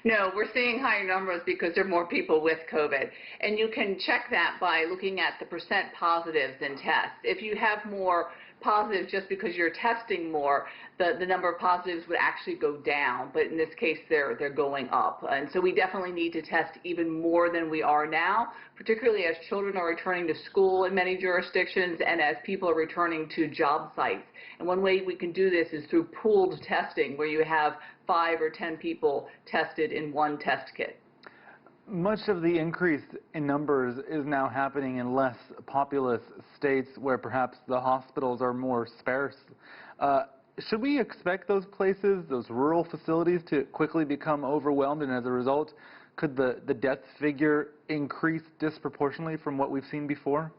No, we're seeing higher numbers because there are more people with COVID. And you can check that by looking at the percent positives in tests. If you have more positives just because you're testing more, the number of positives would actually go down. But in this case, they're going up. And so we definitely need to test even more than we are now, particularly as children are returning to school in many jurisdictions and as people are returning to job sites. And one way we can do this is through pooled testing, where you have 5 or 10 people tested in one test kit. Much of the increase in numbers is now happening in less populous states where perhaps the hospitals are more sparse. Should we expect those places, those rural facilities, to quickly become overwhelmed, and as a result, could the death figure increase disproportionately from what we've seen before?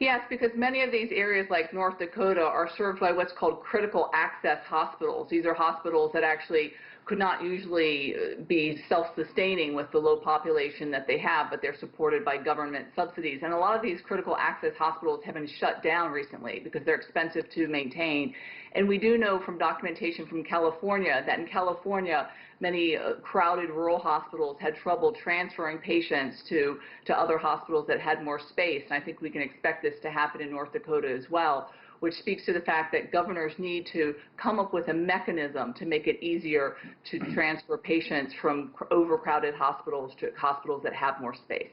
Yes, because many of these areas like North Dakota are served by what's called critical access hospitals. These are hospitals that actually could not usually be self-sustaining with the low population that they have, but they're supported by government subsidies. And a lot of these critical access hospitals have been shut down recently because they're expensive to maintain. And we do know from documentation from California that in California, many crowded rural hospitals had trouble transferring patients to other hospitals that had more space. And I think we can expect this to happen in North Dakota as well, which speaks to the fact that governors need to come up with a mechanism to make it easier to transfer patients from overcrowded hospitals to hospitals that have more space.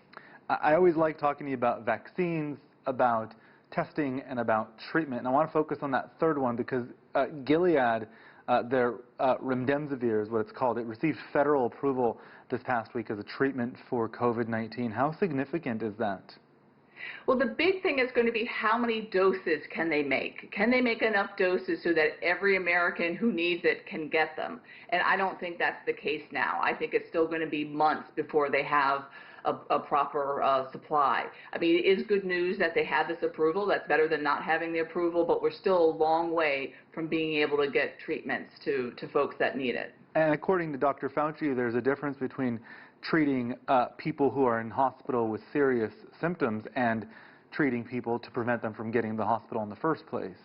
I always like talking to you about vaccines, about testing, and about treatment. And I want to focus on that third one because Gilead, their Remdesivir is what it's called, it received federal approval this past week as a treatment for COVID-19. How significant is that? Well, the big thing is going to be how many doses can they make? Can they make enough doses so that every American who needs it can get them? And I don't think that's the case now. I think it's still going to be months before they have a proper supply. I mean, it is good news that they have this approval. That's better than not having the approval, but we're still a long way from being able to get treatments to folks that need it. And according to Dr. Fauci, there's a difference between treating people who are in hospital with serious symptoms and treating people to prevent them from getting to the hospital in the first place.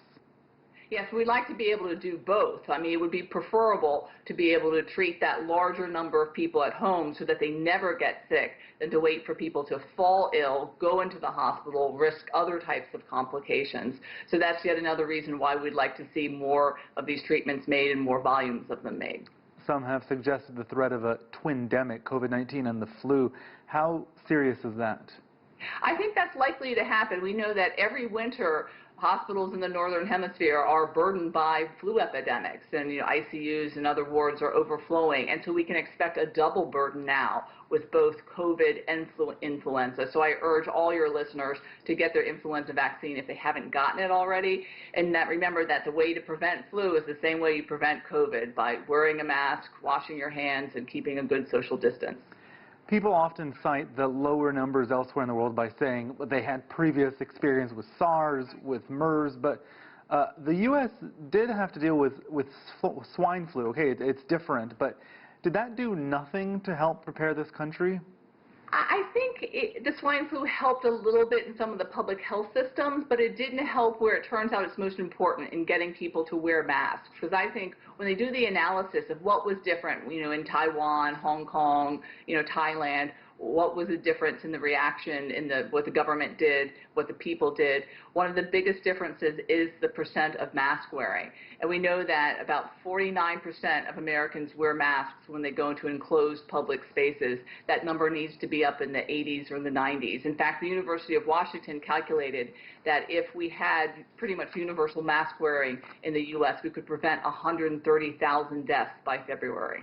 Yes, we'd like to be able to do both. I mean, it would be preferable to be able to treat that larger number of people at home so that they never get sick than to wait for people to fall ill, go into the hospital, risk other types of complications. So that's yet another reason why we'd like to see more of these treatments made and more volumes of them made. Some have suggested the threat of a twindemic, COVID-19 and the flu. How serious is that? I think that's likely to happen. We know that every winter hospitals in the northern hemisphere are burdened by flu epidemics, and ICUs and other wards are overflowing, and so we can expect a double burden now with both COVID and influenza. So I urge all your listeners to get their influenza vaccine if they haven't gotten it already, and that remember that the way to prevent flu is the same way you prevent COVID, by wearing a mask, washing your hands, and keeping a good social distance. People often cite the lower numbers elsewhere in the world by saying they had previous experience with SARS, with MERS, but the U.S. did have to deal with swine flu. Okay, it's different, but did that do nothing to help prepare this country? I think the swine flu helped a little bit in some of the public health systems, but it didn't help where it turns out it's most important in getting people to wear masks. Because I think when they do the analysis of what was different, in Taiwan, Hong Kong, Thailand, what was the difference in the reaction in what the government did, what the people did, one of the biggest differences is the percent of mask wearing. And we know that about 49% of Americans wear masks when they go into enclosed public spaces. That number needs to be up in the 80s or the 90s. In fact, the University of Washington calculated that if we had pretty much universal mask wearing in the U.S., we could prevent 130,000 deaths by February.